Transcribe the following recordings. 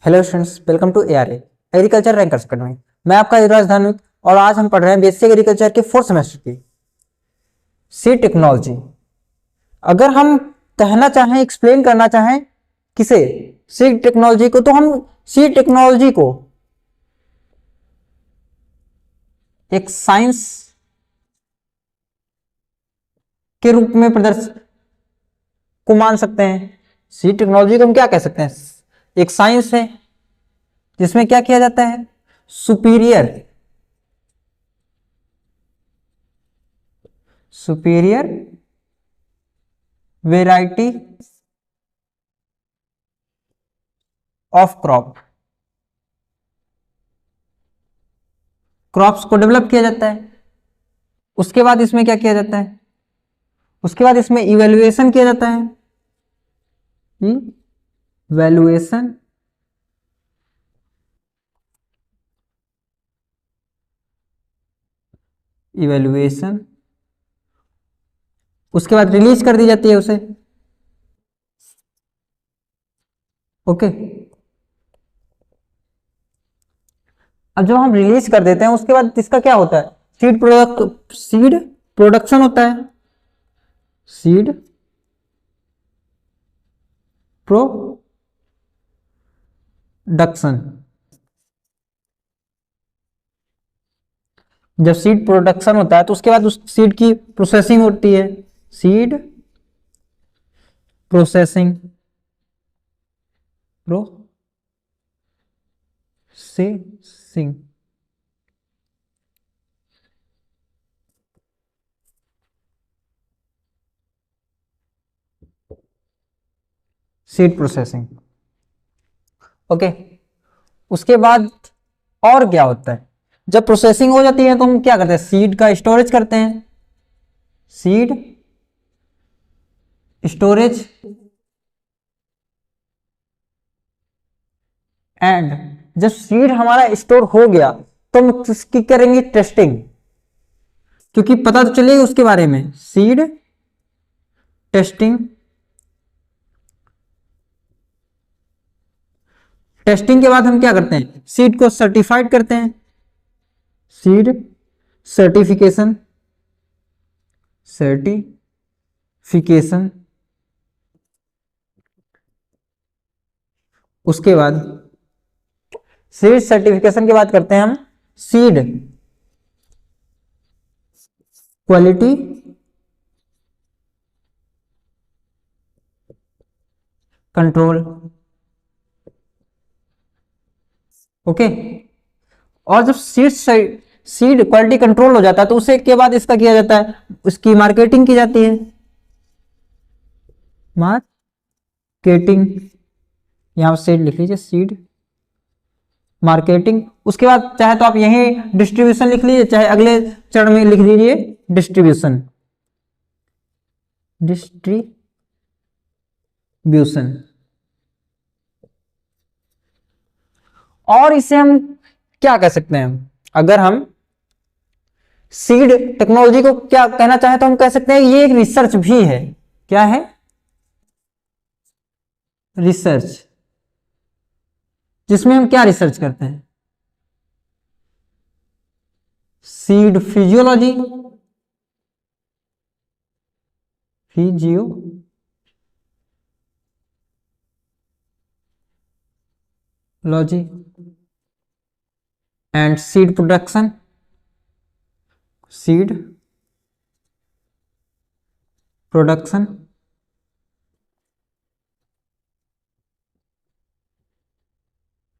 Hello students, welcome to A R A agriculture rankers academy. मैं आपका युवराज धार्मिक और आज हम पढ़ रहे हैं बेसिक एग्रीकल्चर के 4th सेमेस्टर की सीड टेक्नोलॉजी। अगर हम कहना चाहें, एक्सप्लेन करना चाहें किसे, सीड टेक्नोलॉजी को, तो हम सीड टेक्नोलॉजी को एक साइंस के रूप में प्रदर्शित को मान सकते हैं। सीड टेक्नोलॉजी को हम क्या कह सकते हैं? एक साइंस है जिसमें क्या किया जाता है? सुपीरियर वेराइटी ऑफ क्रॉप्स को डेवलप किया जाता है। उसके बाद इसमें क्या किया जाता है? उसके बाद इसमें इवैल्यूएशन किया जाता है। इवैल्यूएशन उसके बाद रिलीज कर दी जाती है उसे। ओके, अब जब हम रिलीज कर देते हैं उसके बाद इसका क्या होता है? सीड प्रोडक्शन होता है। Seed production. जब सीड प्रोडक्शन होता है तो उसके बाद उस सीड की प्रोसेसिंग होती है। Seed processing seed processing. Okay, उसके बाद और क्या होता है? जब प्रोसेसिंग हो जाती है तो हम क्या करते हैं? सीड का स्टोरेज करते हैं। सीड स्टोरेज एंड जब सीड हमारा स्टोर हो गया तो हम उसकी करेंगे टेस्टिंग, क्योंकि पता तो चलेगा उसके बारे में। Seed testing. टेस्टिंग के बाद हम क्या करते हैं? सीड को सर्टिफाइड करते हैं। सीड सर्टिफिकेशन उसके बाद सीड सर्टिफिकेशन के बाद करते हैं हम सीड क्वालिटी कंट्रोल। ओके, और जब सीड क्वालिटी कंट्रोल हो जाता है तो उसे के बाद इसका किया जाता है, उसकी मार्केटिंग की जाती है। मार्केटिंग, यहां सीड लिख लीजिए, सीड मार्केटिंग। उसके बाद चाहे तो आप यहीं डिस्ट्रीब्यूशन लिख लीजिए, चाहे अगले चरण में लिख दीजिए डिस्ट्रीब्यूशन। और इसे हम क्या कह सकते हैं? अगर हम सीड टेक्नोलॉजी को क्या कहना चाहें तो हम कह सकते हैं ये एक रिसर्च भी है। क्या है? रिसर्च। जिसमें हम क्या रिसर्च करते हैं? Seed physiology and seed production.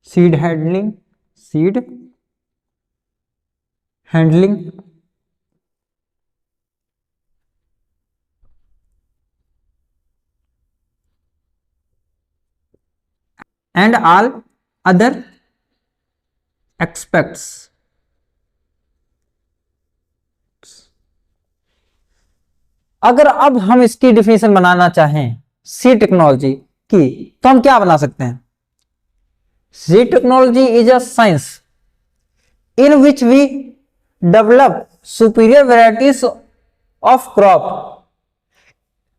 Seed handling and all other aspects. अगर अब हम इसकी डिफिनेशन बनाना चाहें सीड टेक्नोलॉजी की तो हम क्या बना सकते हैं? Seed technology is a science in which we develop superior varieties of crop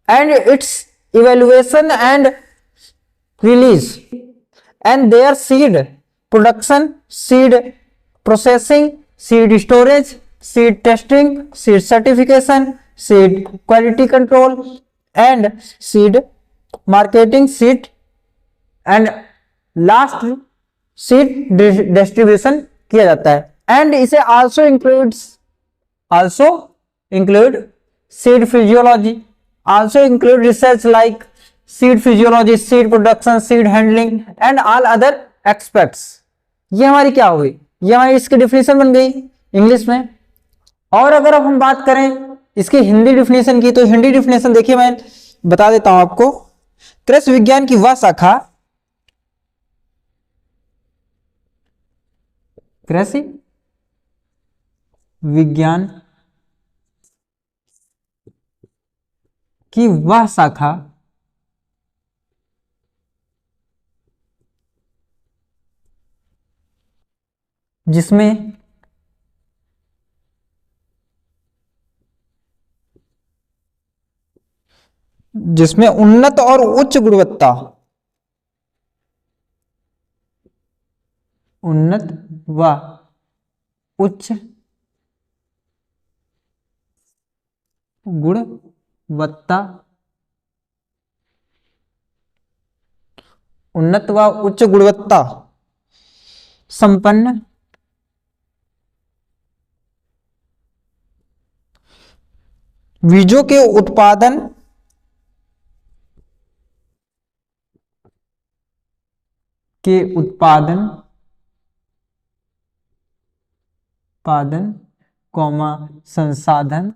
and its evaluation and release and their seed production, seed processing, seed storage, seed testing, seed certification, seed quality control and seed marketing, seed and last seed distribution किया जाता है। And इसे also include seed physiology, also include research like seed physiology, seed production, seed handling and all other aspects। ये हमारी क्या हो गई, ये हमारी इसकी डिफिनेशन बन गई इंग्लिश में। और अगर अब हम बात करें इसकी हिंदी डिफिनेशन की, तो हिंदी डिफिनेशन देखिए मैं बता देता हूं आपको। कृषि विज्ञान की वह शाखा, कृषि विज्ञान की वह शाखा जिसमें उन्नत और उच्च गुणवत्ता, उन्नत व उच्च गुणवत्ता, उन्नत व उच्च गुणवत्ता संपन्न बीजों के उत्पादन कौमा संसाधन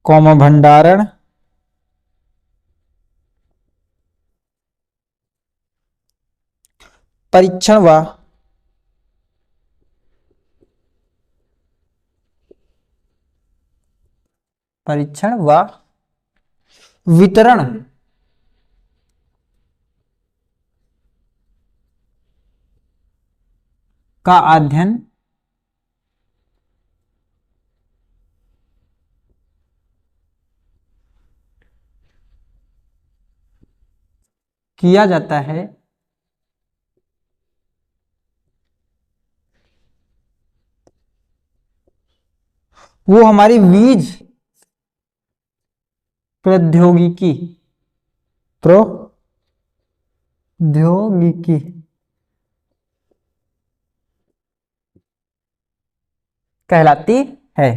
कौमा भंडारण परीक्षण व वितरण का अध्ययन किया जाता है। वो हमारी बीज प्रौद्योगिकी कहलाती है।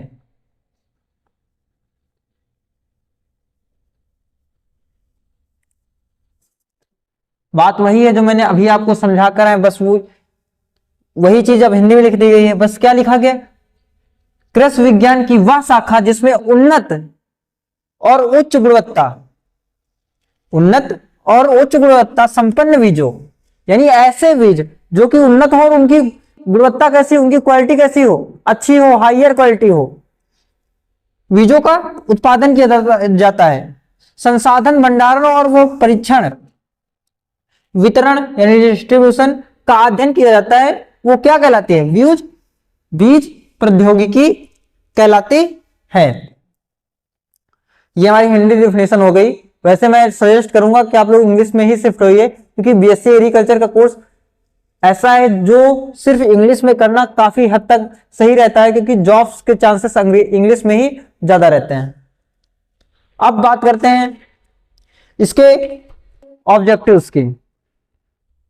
बात वही है जो मैंने अभी आपको समझा कर है, बस वही चीज अब हिंदी में लिख दी गई है। बस क्या लिखा गया, कृषि विज्ञान की वह शाखा जिसमें उन्नत और उच्च गुणवत्ता संपन्न बीजों, यानी ऐसे बीज जो कि उन्नत हो और उनकी गुणवत्ता कैसी, उनकी क्वालिटी कैसी हो, अच्छी हो, हायर क्वालिटी हो, बीजों का उत्पादन किया जाता है। संसाधन भंडारण और वो परीक्षण वितरण यानी डिस्ट्रीब्यूशन का अध्ययन किया जाता है। वो क्या कहलाती है, बीज प्रौद्योगिकी कहलाती है। ये हमारी हिंदी डिफिनेशन हो गई। वैसे मैं सजेस्ट करूंगा कि आप लोग इंग्लिश में ही शिफ्ट होइए, क्योंकि बीएससी एग्रीकल्चर का कोर्स ऐसा है जो सिर्फ इंग्लिश में करना काफी हद तक सही रहता है, क्योंकि जॉब्स के चांसेस इंग्लिश में ही ज्यादा रहते हैं। अब बात करते हैं इसके ऑब्जेक्टिव्स की।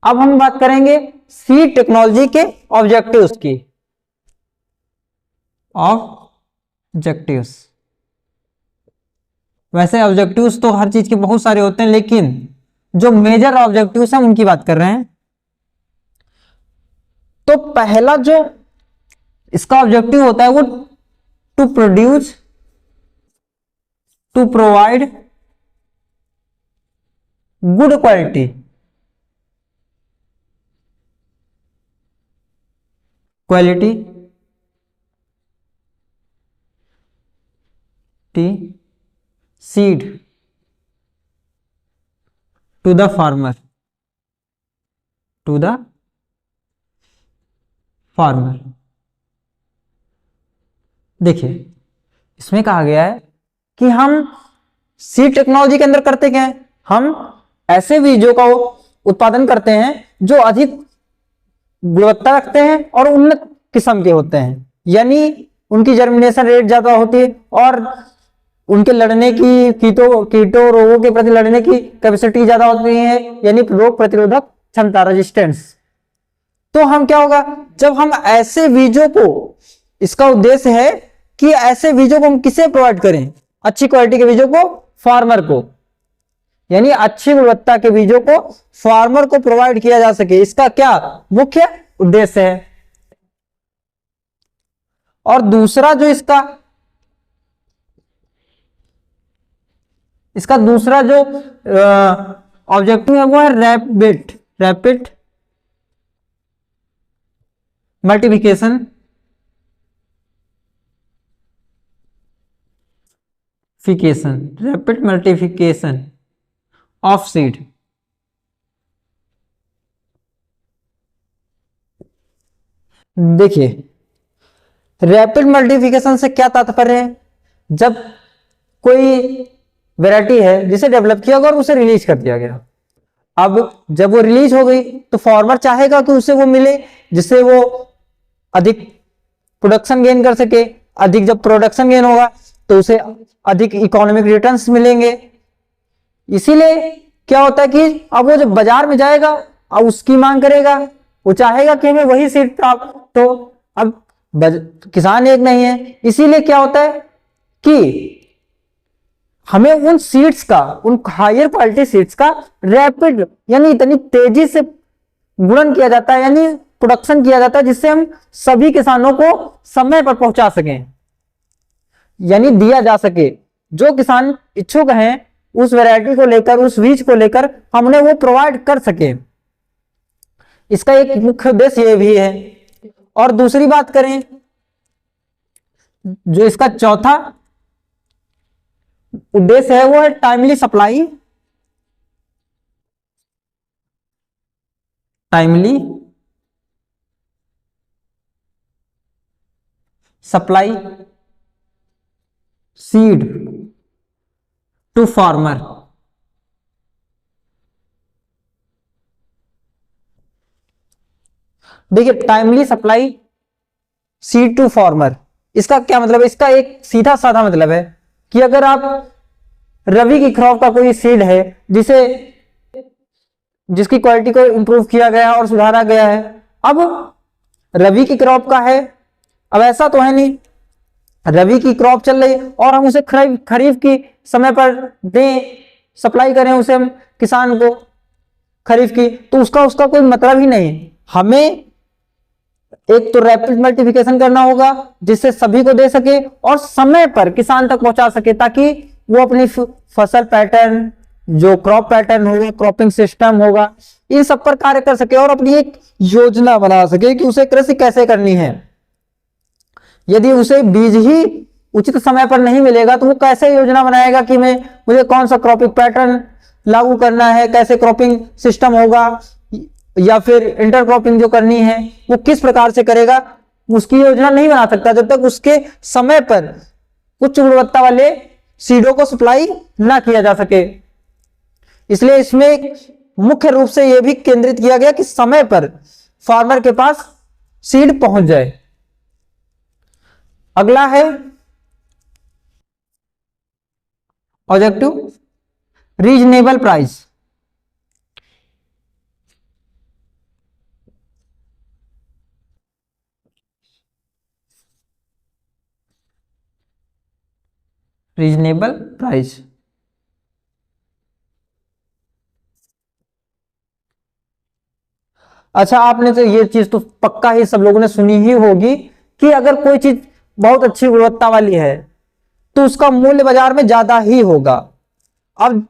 अब हम बात करेंगे सीड टेक्नोलॉजी के ऑब्जेक्टिव्स की। ऑब्जेक्टिव्स, वैसे ऑब्जेक्टिव्स तो हर चीज के बहुत सारे होते हैं, लेकिन जो मेजर ऑब्जेक्टिव्स हैं उनकी बात कर रहे हैं। तो पहला जो इसका ऑब्जेक्टिव होता है वो to provide good quality seed to the farmer देखिए, इसमें कहा गया है कि हम सीड टेक्नोलॉजी के अंदर करते क्या है, हम ऐसे बीजों का उत्पादन करते हैं जो अधिक गुणवत्ता रखते हैं और उन्नत किस्म के होते हैं, यानी उनकी जर्मिनेशन रेट ज्यादा होती है और उनके लड़ने की कीटों रोगों के प्रति लड़ने की कैपेसिटी ज्यादा होती है, यानी रोग प्रतिरोधक क्षमता, रेजिस्टेंस। तो हम क्या होगा, जब हम ऐसे बीजों को, इसका उद्देश्य है कि ऐसे बीजों को हम किसे प्रोवाइड करें, अच्छी क्वालिटी के बीजों को फार्मर को, यानी अच्छी गुणवत्ता के बीजों को फार्मर को प्रोवाइड किया जा सके, इसका क्या मुख्य उद्देश्य है। और दूसरा जो इसका दूसरा जो ऑब्जेक्टिव है वो है rapid multiplication rapid multiplication of seed. देखिए, रैपिड मल्टीप्लिकेशन से क्या तात्पर्य है, जब कोई वैरायटी है जिसे डेवलप किया गया और उसे रिलीज कर दिया गया, अब जब वो रिलीज हो गई तो फार्मर चाहेगा कि उसे वो मिले जिससे वो अधिक प्रोडक्शन गेन कर सके, अधिक जब प्रोडक्शन गेन होगा तो उसे अधिक इकोनॉमिक रिटर्न्स मिलेंगे। इसीलिए क्या होता है कि अब वो जब बाजार में जाएगा अब उसकी मांग करेगा, वो चाहेगा कि हमें वही सीड प्राप्त, तो अब किसान एक नहीं है, इसीलिए क्या होता है कि हमें उन सीड्स का, उन हायर क्वालिटी सीड्स का रैपिड यानी इतनी तेजी से गुणन किया जाता है, यानी प्रोडक्शन किया जाता है, जिससे हम सभी किसानों को समय पर पहुंचा सकें, यानी दिया जा सके। जो किसान इच्छुक हैं उस वैरायटी को लेकर, उस बीज को लेकर हम उन्हें वो प्रोवाइड कर सके, इसका एक मुख्य उद्देश्य ये भी है। और दूसरी बात करें, जो इसका चौथा उद्देश्य है वो है timely supply seed to farmer. देखिए, timely supply seed to farmer, इसका क्या मतलब है, इसका एक सीधा साधा मतलब है कि अगर आप रबी की क्रॉप का कोई सीड है जिसकी क्वालिटी को इंप्रूव किया गया है और सुधारा गया है, अब रबी की क्रॉप का है, अब ऐसा तो है नहीं रबी की क्रॉप चल रही और हम उसे खरीफ की समय पर दें, सप्लाई करें उसे हम किसान को खरीफ की, तो उसका कोई मतलब ही नहीं। हमें एक तो रैपिड मल्टीप्लिकेशन करना होगा जिससे सभी को दे सके और समय पर किसान तक पहुंचा सके, ताकि वो अपनी फसल पैटर्न, जो क्रॉप पैटर्न होगा, क्रॉपिंग सिस्टम होगा, इन सब पर कार्य कर सके और अपनी एक योजना बना सके कि उसे कृषि कैसे करनी है। यदि उसे बीज ही उचित समय पर नहीं मिलेगा तो वो कैसे योजना बनाएगा कि मुझे कौन सा क्रॉपिंग पैटर्न लागू करना है, कैसे क्रॉपिंग सिस्टम होगा, या फिर इंटरक्रॉपिंग जो करनी है वो किस प्रकार से करेगा, उसकी योजना नहीं बना सकता जब तक उसके समय पर उच्च गुणवत्ता वाले सीडों को सप्लाई ना किया जा सके। इसलिए इसमें मुख्य रूप से यह भी केंद्रित किया गया कि समय पर फार्मर के पास सीड पहुंच जाए। अगला है objective reasonable price. Reasonable price, अच्छा आपने तो ये चीज तो पक्का ही सब लोगों ने सुनी ही होगी कि अगर कोई चीज बहुत अच्छी गुणवत्ता वाली है तो उसका मूल्य बाजार में ज्यादा ही होगा। अब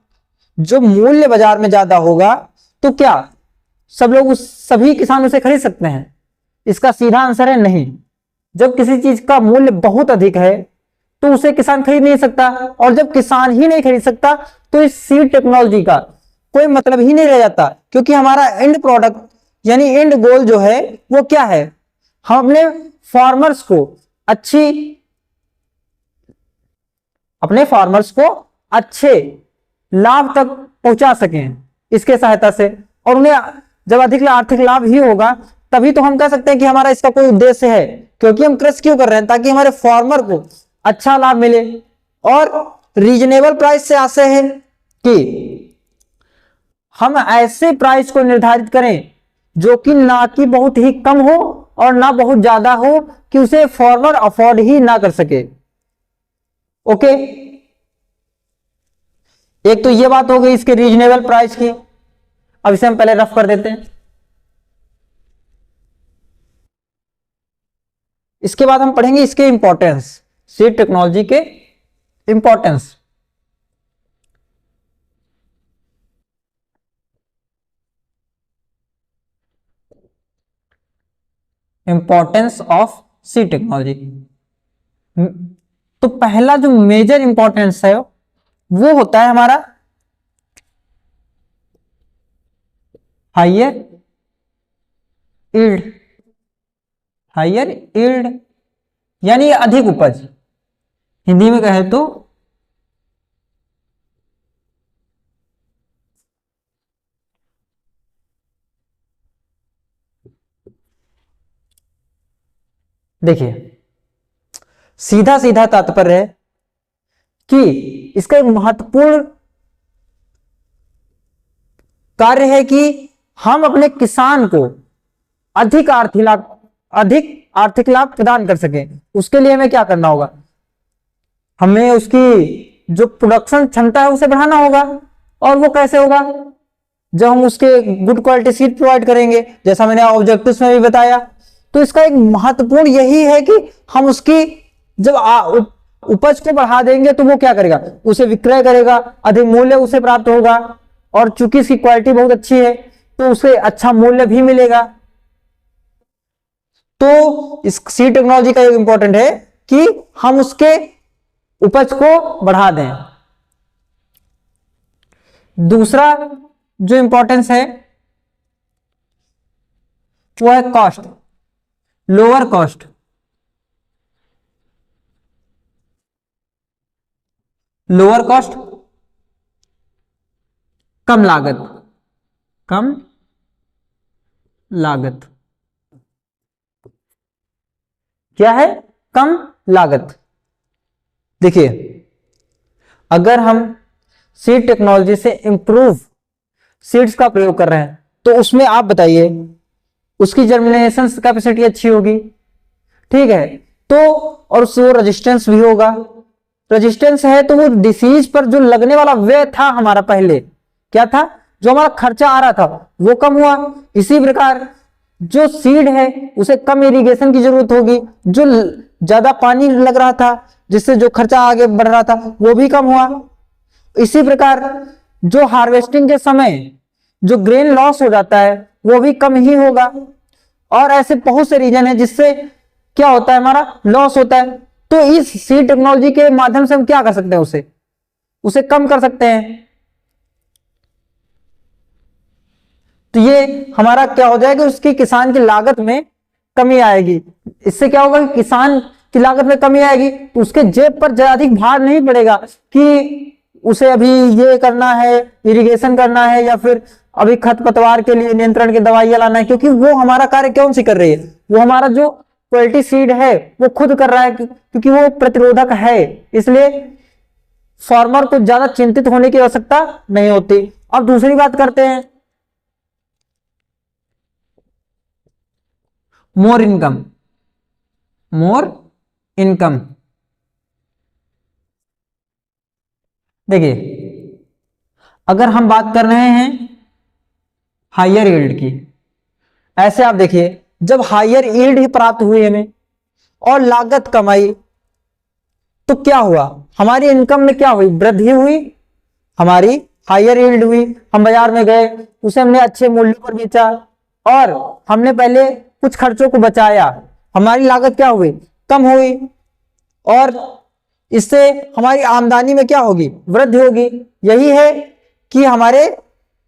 जो मूल्य बाजार में ज्यादा होगा तो क्या सभी किसान उसे खरीद सकते हैं? इसका सीधा आंसर है नहीं। जब किसी चीज का मूल्य बहुत अधिक है तो उसे किसान खरीद नहीं सकता, और जब किसान ही नहीं खरीद सकता तो इस सीड टेक्नोलॉजी का कोई मतलब ही नहीं रह जाता, क्योंकि हमारा एंड प्रोडक्ट यानी एंड गोल जो है वो क्या है, हमने अपने फार्मर्स को अच्छे लाभ तक पहुंचा सकें इसके सहायता से, और उन्हें जब अधिक आर्थिक लाभ ही होगा तभी तो हम कह सकते हैं कि हमारा इसका कोई उद्देश्य है। क्योंकि हम कृषि क्यों कर रहे हैं? ताकि हमारे फार्मर को अच्छा लाभ मिले, और रीजनेबल प्राइस से आशय है कि हम ऐसे प्राइस को निर्धारित करें जो कि ना कि बहुत ही कम हो और ना बहुत ज्यादा हो कि उसे फार्मर अफोर्ड ही ना कर सके। ओके, एक तो ये बात हो गई इसके रीजनेबल प्राइस की। अब इसे हम पहले रफ कर देते हैं, इसके बाद हम पढ़ेंगे इसके इंपॉर्टेंस, सीड टेक्नोलॉजी के importance. Importance of seed technology. तो पहला जो मेजर इंपॉर्टेंस है वो होता है हमारा हायर यील्ड। हायर यील्ड यानी अधिक उपज, हिंदी में कहे तो देखिए सीधा सीधा तात्पर्य है कि इसका एक महत्वपूर्ण कार्य है कि हम अपने किसान को अधिक आर्थिक लाभ प्रदान कर सकें। उसके लिए हमें क्या करना होगा? हमें उसकी जो प्रोडक्शन क्षमता है उसे बढ़ाना होगा। और वो कैसे होगा? जब हम उसके गुड क्वालिटी सीड प्रोवाइड करेंगे, जैसा मैंने ऑब्जेक्टिव्स में भी बताया। तो इसका एक महत्वपूर्ण यही है कि हम उसकी जब उपज को बढ़ा देंगे तो वो क्या करेगा? उसे विक्रय करेगा, अधिक मूल्य उसे प्राप्त होगा, और चूंकि इसकी क्वालिटी बहुत अच्छी है तो उसे अच्छा मूल्य भी मिलेगा। तो इस सीड टेक्नोलॉजी का एक इंपॉर्टेंट है कि हम उसके उपज को बढ़ा दें। दूसरा जो इंपॉर्टेंस है वो है cost, lower cost. Lower cost, कम लागत, कम लागत। क्या है? कम लागत। देखिए अगर हम सीड टेक्नोलॉजी से इंप्रूव सीड्स का प्रयोग कर रहे हैं तो उसमें आप बताइए उसकी जर्मिनेशन कैपेसिटी अच्छी होगी, ठीक है, तो और उससे रेजिस्टेंस भी होगा। रेजिस्टेंस है तो वो डिसीज पर जो लगने वाला व्यय था हमारा, पहले क्या था, जो हमारा खर्चा आ रहा था वो कम हुआ। इसी प्रकार जो सीड है उसे कम इरिगेशन की जरूरत होगी, जो ज्यादा पानी लग रहा था जिससे जो खर्चा आगे बढ़ रहा था वो भी कम हुआ। इसी प्रकार जो हार्वेस्टिंग के समय जो ग्रेन लॉस हो जाता है वो भी कम ही होगा। और ऐसे बहुत से रीजन है जिससे क्या होता है, हमारा लॉस होता है। तो इस सीड टेक्नोलॉजी के माध्यम से हम क्या कर सकते हैं? उसे कम कर सकते हैं। तो ये हमारा क्या हो जाएगा, उसकी किसान की लागत में कमी आएगी। इससे क्या होगा कि किसान की लागत में कमी आएगी तो उसके जेब पर ज्यादा अधिक भार नहीं पड़ेगा कि उसे अभी ये करना है, इरिगेशन करना है, या फिर अभी खरपतवार के लिए नियंत्रण की दवाइयां लाना है। क्योंकि वो हमारा कार्य कौन सी कर रही है? वो हमारा जो क्वालिटी सीड है वो खुद कर रहा है, क्योंकि वो प्रतिरोधक है। इसलिए फार्मर को ज्यादा चिंतित होने की आवश्यकता नहीं होती। अब दूसरी बात करते हैं, मोर इनकम। मोर इनकम, देखिए अगर हम बात कर रहे हैं हायर यील्ड की, ऐसे आप देखिए जब हायर यील्ड ही प्राप्त हुई हमें और लागत कम आई तो क्या हुआ? हमारी इनकम में क्या हुई? वृद्धि हुई। हमारी हायर यील्ड हुई, हम बाजार में गए, उसे हमने अच्छे मूल्य पर बेचा और हमने पहले कुछ खर्चों को बचाया, हमारी लागत क्या हुई? कम हुई। और इससे हमारी आमदनी में क्या होगी? वृद्धि होगी। यही है कि हमारे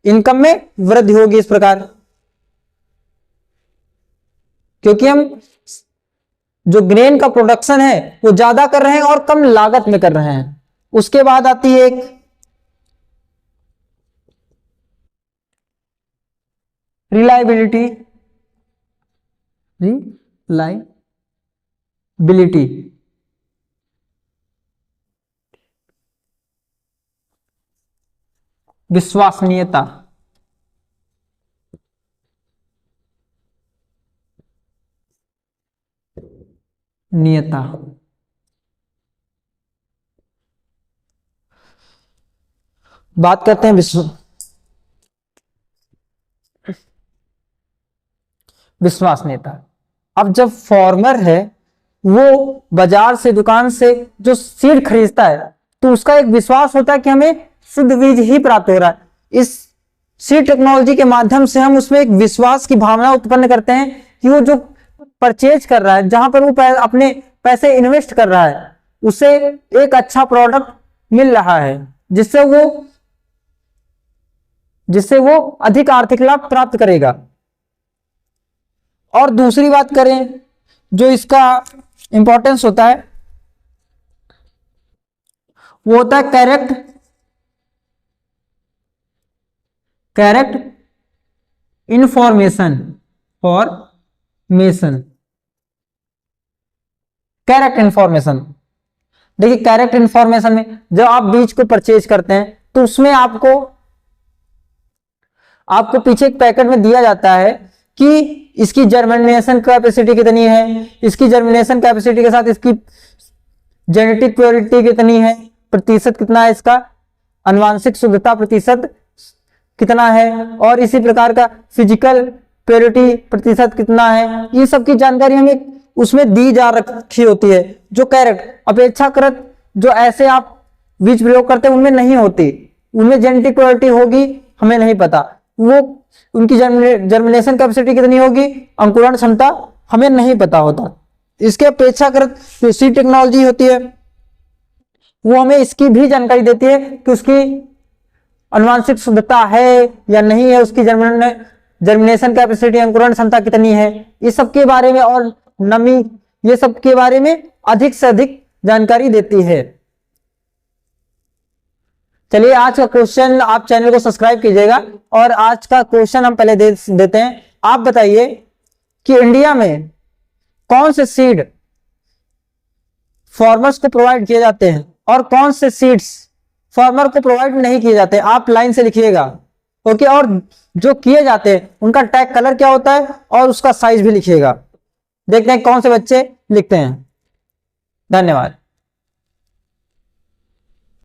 इनकम में वृद्धि होगी इस प्रकार, क्योंकि हम जो ग्रेन का प्रोडक्शन है वो ज्यादा कर रहे हैं और कम लागत में कर रहे हैं। उसके बाद आती है एक रिलायबिलिटी, रिलायबिलिटी, विश्वसनीयता, नियता। बात करते हैं विश्वसनीयता। अब जब फार्मर है वो बाजार से, दुकान से जो सीड खरीदता है तो उसका एक विश्वास होता है कि हमें शुद्ध बीज ही प्राप्त हो रहा है। इस सीड टेक्नोलॉजी के माध्यम से हम उसमें एक विश्वास की भावना उत्पन्न करते हैं कि वो जो परचेज कर रहा है, जहां पर वो अपने पैसे इन्वेस्ट कर रहा है, उसे एक अच्छा प्रोडक्ट मिल रहा है जिससे वो अधिक आर्थिक लाभ प्राप्त करेगा। और दूसरी बात करें जो इसका इंपॉर्टेंस होता है वो होता है करेक्ट इंफॉर्मेशन करेक्ट इंफॉर्मेशन। देखिए करेक्ट इंफॉर्मेशन में जब आप बीज को परचेज करते हैं तो उसमें आपको पीछे एक पैकेट में दिया जाता है कि इसकी जर्मिनेशन कैपेसिटी कितनी है, इसकी जर्मिनेशन कैपेसिटी के साथ इसकी जेनेटिक प्योरिटी कितनी है, प्रतिशत कितना है, इसका आनुवांशिक शुद्धता प्रतिशत कितना है, और इसी प्रकार का फिजिकल प्योरिटी प्रतिशत कितना है। ये सब की जानकारी हमें उसमें दी जा रखी होती है, जो करेक्ट अपेक्षाकृत जो ऐसे आप बीज प्रयोग करते हैं उनमें नहीं होती। उनमें जेनेटिक प्योरिटी होगी हमें नहीं पता, वो उनकी जर्मिनेशन कैपेसिटी कितनी होगी, अंकुरण क्षमता हमें नहीं पता होता। इसके अपेक्षाकृत जो सीड टेक्नोलॉजी होती है वो हमें इसकी भी जानकारी देती है कि उसकी आनुवांशिक शुद्धता है या नहीं है, उसकी जर्मिनेशन कैपेसिटी, अंकुरण क्षमता कितनी है, ये सब के बारे में, और नमी, ये सब के बारे में अधिक से अधिक जानकारी देती है। चलिए आज का क्वेश्चन, आप चैनल को सब्सक्राइब कीजिएगा और आज का क्वेश्चन हम पहले देते हैं। आप बताइए कि इंडिया में कौन से सीड फार्मर्स को प्रोवाइड किए जाते हैं और कौन से सीड्स फार्मर को प्रोवाइड नहीं किए जाते। आप लाइन से लिखिएगा, ओके। और जो किए जाते हैं उनका टैग कलर क्या होता है और उसका साइज भी लिखिएगा। देखते हैं कौन से बच्चे लिखते हैं। धन्यवाद।